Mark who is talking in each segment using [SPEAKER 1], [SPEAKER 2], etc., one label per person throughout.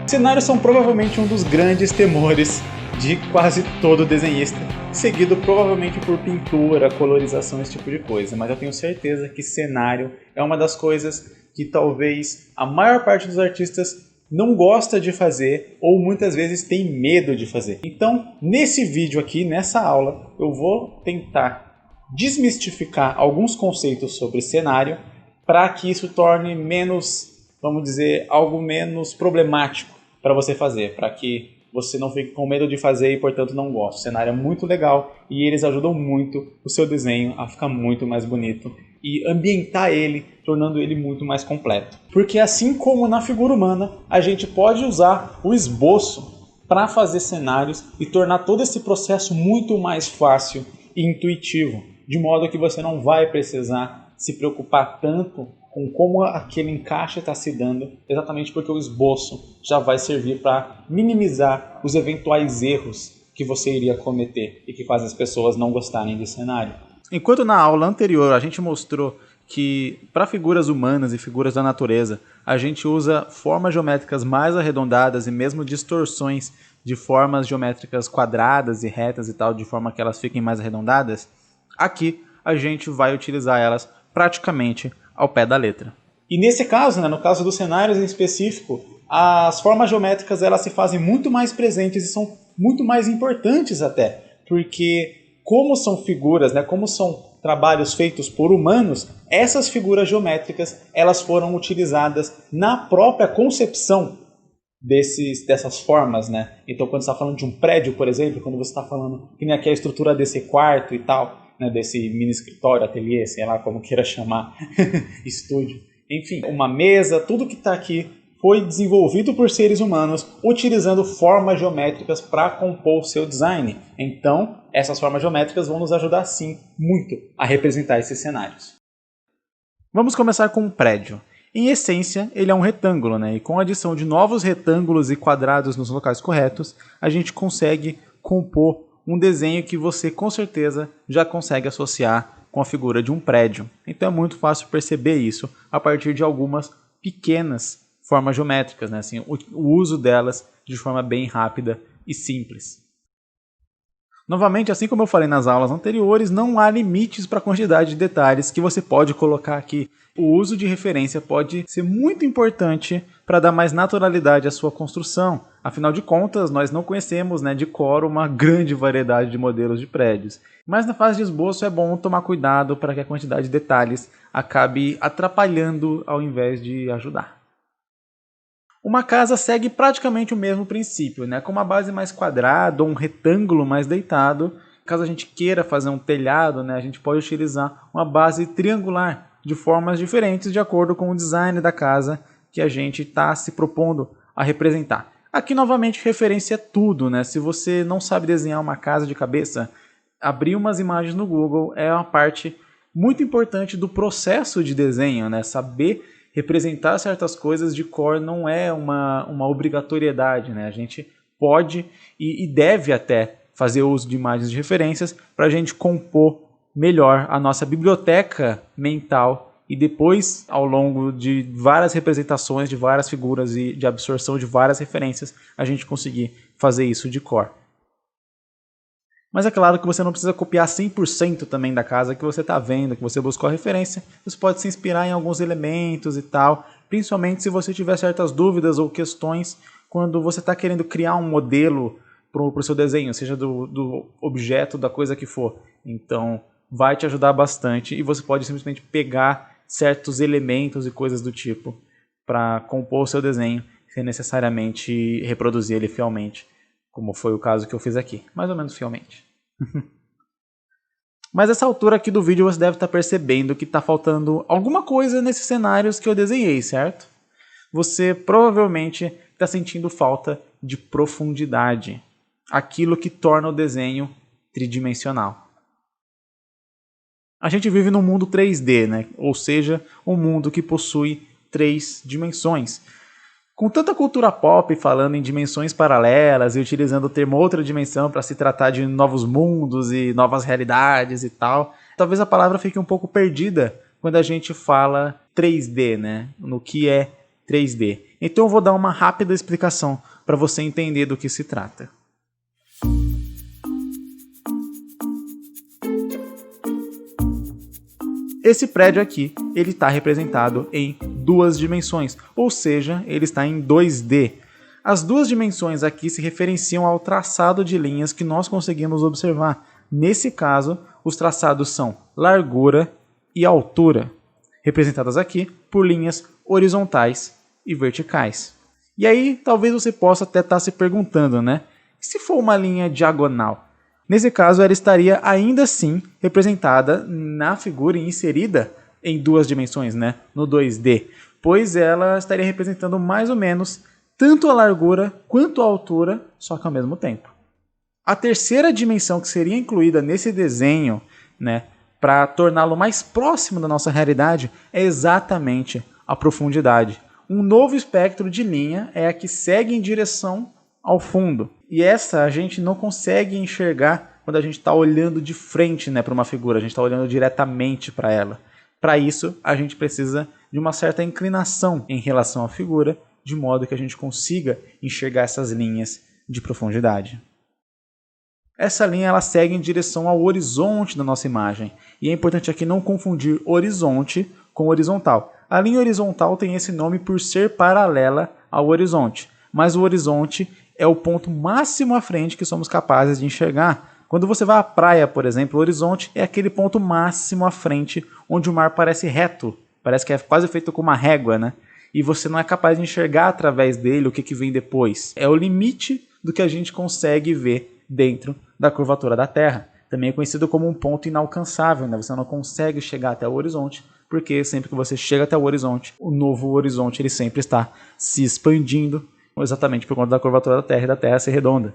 [SPEAKER 1] Cenários são provavelmente um dos grandes temores de quase todo desenhista, seguido provavelmente por pintura, colorização, esse tipo de coisa. Mas eu tenho certeza que cenário é uma das coisas que talvez a maior parte dos artistas não gosta de fazer ou muitas vezes tem medo de fazer. Então, nesse vídeo aqui, nessa aula, eu vou tentar desmistificar alguns conceitos sobre cenário para que isso torne menos, vamos dizer, algo menos problemático para você fazer, para que você não fique com medo de fazer e, portanto, não goste. O cenário é muito legal e eles ajudam muito o seu desenho a ficar muito mais bonito e ambientar ele, tornando ele muito mais completo. Porque assim como na figura humana, a gente pode usar o esboço para fazer cenários e tornar todo esse processo muito mais fácil e intuitivo, de modo que você não vai precisar se preocupar tanto com como aquele encaixe está se dando, exatamente porque o esboço já vai servir para minimizar os eventuais erros que você iria cometer e que fazem as pessoas não gostarem de cenário. Enquanto na aula anterior a gente mostrou que para figuras humanas e figuras da natureza a gente usa formas geométricas mais arredondadas e mesmo distorções de formas geométricas quadradas e retas e tal, de forma que elas fiquem mais arredondadas, aqui a gente vai utilizar elas praticamente ao pé da letra. E nesse caso, no caso dos cenários em específico, as formas geométricas elas se fazem muito mais presentes e são muito mais importantes até, porque como são figuras, como são trabalhos feitos por humanos, essas figuras geométricas elas foram utilizadas na própria concepção dessas formas. Então quando você está falando de um prédio, por exemplo, quando você está falando que nem aqui a estrutura desse quarto e tal, desse mini escritório, ateliê, sei lá como queira chamar, estúdio. Enfim, uma mesa, tudo que está aqui foi desenvolvido por seres humanos utilizando formas geométricas para compor o seu design. Então, essas formas geométricas vão nos ajudar sim muito a representar esses cenários. Vamos começar com um prédio. Em essência, ele é um retângulo, e com a adição de novos retângulos e quadrados nos locais corretos, a gente consegue compor um desenho que você com certeza já consegue associar com a figura de um prédio. Então é muito fácil perceber isso a partir de algumas pequenas formas geométricas, assim, o uso delas de forma bem rápida e simples. Novamente, assim como eu falei nas aulas anteriores, não há limites para a quantidade de detalhes que você pode colocar aqui. O uso de referência pode ser muito importante para dar mais naturalidade à sua construção. Afinal de contas, nós não conhecemos de cor uma grande variedade de modelos de prédios. Mas na fase de esboço é bom tomar cuidado para que a quantidade de detalhes acabe atrapalhando ao invés de ajudar. Uma casa segue praticamente o mesmo princípio, com uma base mais quadrada ou um retângulo mais deitado. Caso a gente queira fazer um telhado, a gente pode utilizar uma base triangular de formas diferentes de acordo com o design da casa que a gente está se propondo a representar. Aqui novamente referência é tudo, Se você não sabe desenhar uma casa de cabeça, abrir umas imagens no Google é uma parte muito importante do processo de desenho, Saber representar certas coisas de cor não é uma obrigatoriedade, A gente pode e deve até fazer uso de imagens de referências para a gente compor melhor a nossa biblioteca mental e depois, ao longo de várias representações de várias figuras e de absorção de várias referências, a gente conseguir fazer isso de cor. Mas é claro que você não precisa copiar 100% também da casa que você está vendo, que você buscou a referência. Você pode se inspirar em alguns elementos e tal, principalmente se você tiver certas dúvidas ou questões quando você está querendo criar um modelo para o seu desenho, seja do objeto, da coisa que for. Então, vai te ajudar bastante e você pode simplesmente pegar certos elementos e coisas do tipo para compor o seu desenho sem necessariamente reproduzir ele fielmente, como foi o caso que eu fiz aqui, mais ou menos fielmente. Mas nessa altura aqui do vídeo você deve estar percebendo que está faltando alguma coisa nesses cenários que eu desenhei, certo? Você provavelmente está sentindo falta de profundidade, aquilo que torna o desenho tridimensional. A gente vive num mundo 3D, ou seja, um mundo que possui 3 dimensões. Com tanta cultura pop falando em dimensões paralelas e utilizando o termo outra dimensão para se tratar de novos mundos e novas realidades e tal, talvez a palavra fique um pouco perdida quando a gente fala 3D, no que é 3D. Então eu vou dar uma rápida explicação para você entender do que se trata. Esse prédio aqui, ele está representado em 2 dimensões, ou seja, ele está em 2D. As 2 dimensões aqui se referenciam ao traçado de linhas que nós conseguimos observar. Nesse caso, os traçados são largura e altura, representadas aqui por linhas horizontais e verticais. E aí, talvez você possa até estar se perguntando, né? E se for uma linha diagonal? Nesse caso, ela estaria ainda assim representada na figura e inserida em 2 dimensões, né? No 2D, pois ela estaria representando mais ou menos tanto a largura quanto a altura, só que ao mesmo tempo. A terceira dimensão que seria incluída nesse desenho, né, para torná-lo mais próximo da nossa realidade, é exatamente a profundidade. Um novo espectro de linha é a que segue em direção ao fundo. E essa a gente não consegue enxergar quando a gente está olhando de frente, né, para uma figura, a gente está olhando diretamente para ela. Para isso, a gente precisa de uma certa inclinação em relação à figura, de modo que a gente consiga enxergar essas linhas de profundidade. Essa linha ela segue em direção ao horizonte da nossa imagem. E é importante aqui não confundir horizonte com horizontal. A linha horizontal tem esse nome por ser paralela ao horizonte. Mas o horizonte é o ponto máximo à frente que somos capazes de enxergar. Quando você vai à praia, por exemplo, o horizonte é aquele ponto máximo à frente onde o mar parece reto. Parece que é quase feito com uma régua, né? E você não é capaz de enxergar através dele o que vem depois. É o limite do que a gente consegue ver dentro da curvatura da Terra. Também é conhecido como um ponto inalcançável, né? Você não consegue chegar até o horizonte, porque sempre que você chega até o horizonte, o novo horizonte ele sempre está se expandindo, exatamente por conta da curvatura da Terra e da Terra ser redonda.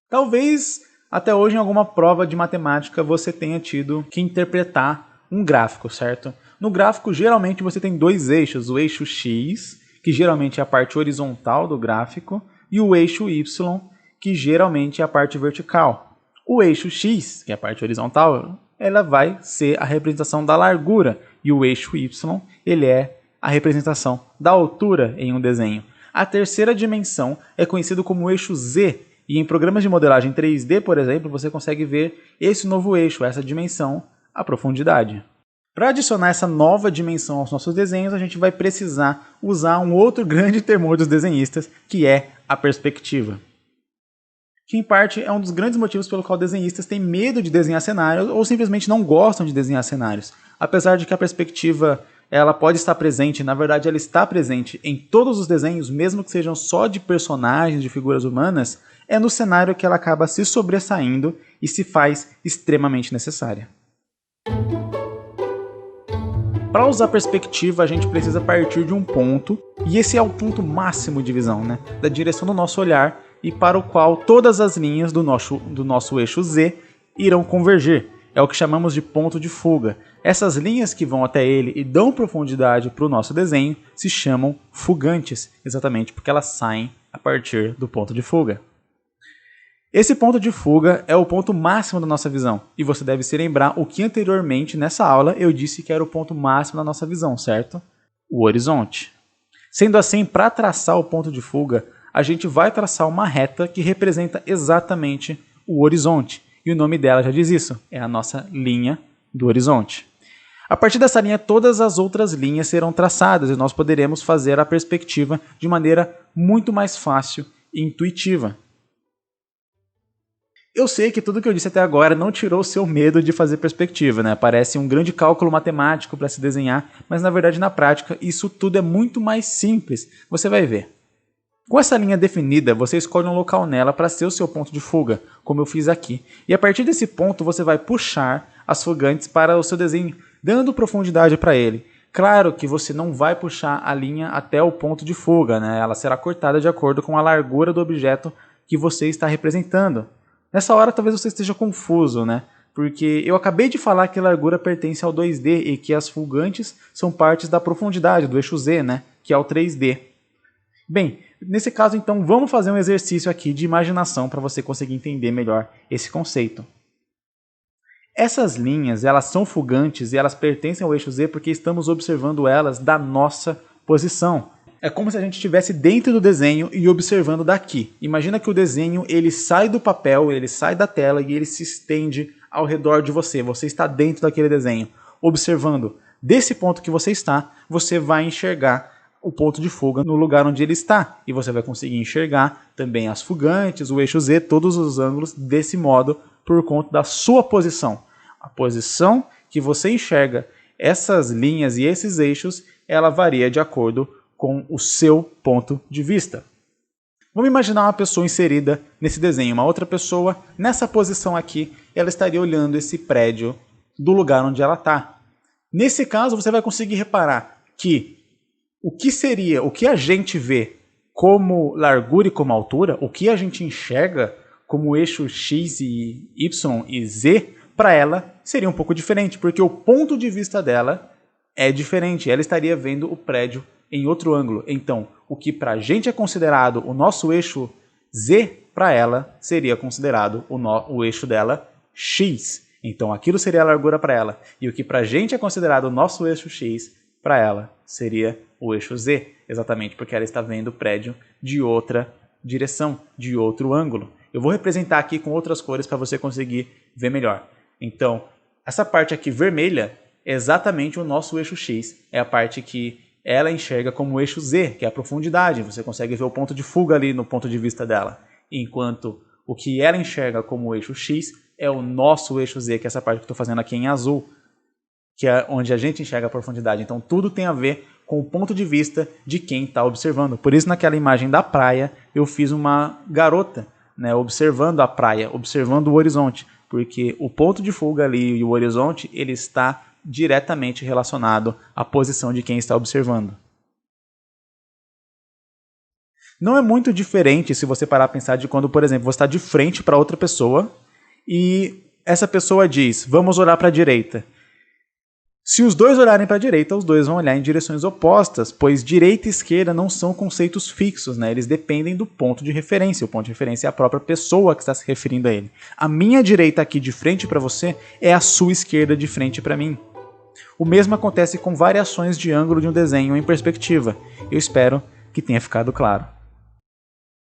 [SPEAKER 1] Talvez até hoje em alguma prova de matemática você tenha tido que interpretar um gráfico, certo? No gráfico geralmente você tem 2 eixos, o eixo X, que geralmente é a parte horizontal do gráfico, e o eixo Y, que geralmente é a parte vertical. O eixo X, que é a parte horizontal, ela vai ser a representação da largura, e o eixo Y, ele é a representação da altura em um desenho. A terceira dimensão é conhecido como eixo Z, e em programas de modelagem 3D, por exemplo, você consegue ver esse novo eixo, essa dimensão, a profundidade. Para adicionar essa nova dimensão aos nossos desenhos, a gente vai precisar usar um outro grande temor dos desenhistas, que é a perspectiva. Que em parte é um dos grandes motivos pelo qual desenhistas têm medo de desenhar cenários ou simplesmente não gostam de desenhar cenários. Apesar de que a perspectiva ela pode estar presente, na verdade ela está presente em todos os desenhos, mesmo que sejam só de personagens, de figuras humanas, é no cenário que ela acaba se sobressaindo e se faz extremamente necessária. Para usar perspectiva, a gente precisa partir de um ponto, e esse é o ponto máximo de visão, né? Da direção do nosso olhar, e para o qual todas as linhas do nosso eixo Z irão converger. É o que chamamos de ponto de fuga. Essas linhas que vão até ele e dão profundidade para o nosso desenho se chamam fugantes, exatamente porque elas saem a partir do ponto de fuga. Esse ponto de fuga é o ponto máximo da nossa visão, e você deve se lembrar o que anteriormente nessa aula eu disse que era o ponto máximo da nossa visão, certo? O horizonte. Sendo assim, para traçar o ponto de fuga, a gente vai traçar uma reta que representa exatamente o horizonte, e o nome dela já diz isso, é a nossa linha do horizonte. A partir dessa linha, todas as outras linhas serão traçadas, e nós poderemos fazer a perspectiva de maneira muito mais fácil e intuitiva. Eu sei que tudo que eu disse até agora não tirou o seu medo de fazer perspectiva, né? Parece um grande cálculo matemático para se desenhar, mas na verdade na prática isso tudo é muito mais simples, você vai ver. Com essa linha definida, você escolhe um local nela para ser o seu ponto de fuga, como eu fiz aqui. E a partir desse ponto você vai puxar as fugantes para o seu desenho, dando profundidade para ele. Claro que você não vai puxar a linha até o ponto de fuga, né? Ela será cortada de acordo com a largura do objeto que você está representando. Nessa hora talvez você esteja confuso, né? Porque eu acabei de falar que a largura pertence ao 2D e que as fugantes são partes da profundidade, do eixo Z, né? Que é o 3D. Bem, nesse caso então vamos fazer um exercício aqui de imaginação para você conseguir entender melhor esse conceito. Essas linhas, elas são fugantes e elas pertencem ao eixo Z porque estamos observando elas da nossa posição. É como se a gente estivesse dentro do desenho e observando daqui. Imagina que o desenho ele sai do papel, ele sai da tela e ele se estende ao redor de você. Você está dentro daquele desenho. Observando desse ponto que você está, você vai enxergar o ponto de fuga no lugar onde ele está. E você vai conseguir enxergar também as fugantes, o eixo Z, todos os ângulos desse modo por conta da sua posição. A posição que você enxerga essas linhas e esses eixos, ela varia de acordo com o seu ponto de vista. Vamos imaginar uma pessoa inserida nesse desenho, uma outra pessoa nessa posição aqui, ela estaria olhando esse prédio do lugar onde ela está. Nesse caso, você vai conseguir reparar que o que a gente vê como largura e como altura, o que a gente enxerga como eixo X e Y e Z, para ela seria um pouco diferente, porque o ponto de vista dela é diferente, ela estaria vendo o prédio em outro ângulo. Então, o que para a gente é considerado o nosso eixo Z, para ela seria considerado o eixo dela X. Então, aquilo seria a largura para ela. E o que para a gente é considerado o nosso eixo X, para ela seria o eixo Z. Exatamente porque ela está vendo o prédio de outra direção, de outro ângulo. Eu vou representar aqui com outras cores para você conseguir ver melhor. Então, essa parte aqui vermelha é exatamente o nosso eixo X. É a parte que ela enxerga como o eixo Z, que é a profundidade. Você consegue ver o ponto de fuga ali no ponto de vista dela. Enquanto o que ela enxerga como o eixo X é o nosso eixo Z, que é essa parte que eu estou fazendo aqui em azul, que é onde a gente enxerga a profundidade. Então tudo tem a ver com o ponto de vista de quem está observando. Por isso naquela imagem da praia eu fiz uma garota, né, observando a praia, observando o horizonte, porque o ponto de fuga ali e o horizonte ele está diretamente relacionado à posição de quem está observando. Não é muito diferente se você parar a pensar de quando, por exemplo, você está de frente para outra pessoa e essa pessoa diz, vamos olhar para a direita. Se os dois olharem para a direita, os dois vão olhar em direções opostas, pois direita e esquerda não são conceitos fixos, né? Eles dependem do ponto de referência. O ponto de referência é a própria pessoa que está se referindo a ele. A minha direita aqui de frente para você é a sua esquerda de frente para mim. O mesmo acontece com variações de ângulo de um desenho em perspectiva. Eu espero que tenha ficado claro.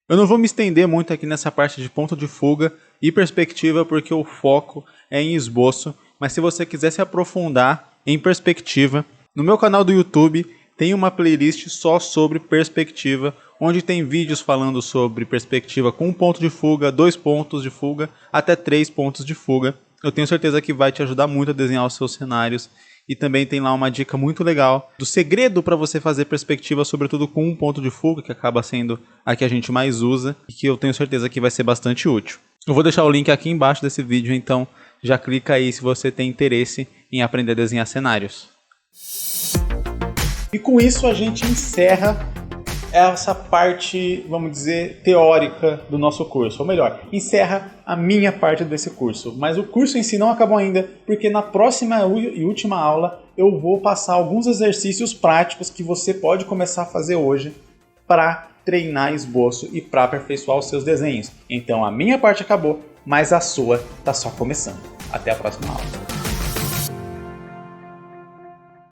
[SPEAKER 1] Eu não vou me estender muito aqui nessa parte de ponto de fuga e perspectiva porque o foco é em esboço, mas se você quiser se aprofundar em perspectiva, no meu canal do YouTube tem uma playlist só sobre perspectiva, onde tem vídeos falando sobre perspectiva com um ponto de fuga, 2 pontos de fuga, até 3 pontos de fuga. Eu tenho certeza que vai te ajudar muito a desenhar os seus cenários. E também tem lá uma dica muito legal do segredo para você fazer perspectiva, sobretudo com um ponto de fuga, que acaba sendo a que a gente mais usa e que eu tenho certeza que vai ser bastante útil. Eu vou deixar o link aqui embaixo desse vídeo, então já clica aí se você tem interesse em aprender a desenhar cenários. E com isso a gente encerra essa parte, vamos dizer, teórica do nosso curso. Ou melhor, encerra a minha parte desse curso. Mas o curso em si não acabou ainda, porque na próxima e última aula eu vou passar alguns exercícios práticos que você pode começar a fazer hoje para treinar esboço e para aperfeiçoar os seus desenhos. Então a minha parte acabou, mas a sua está só começando. Até a próxima aula.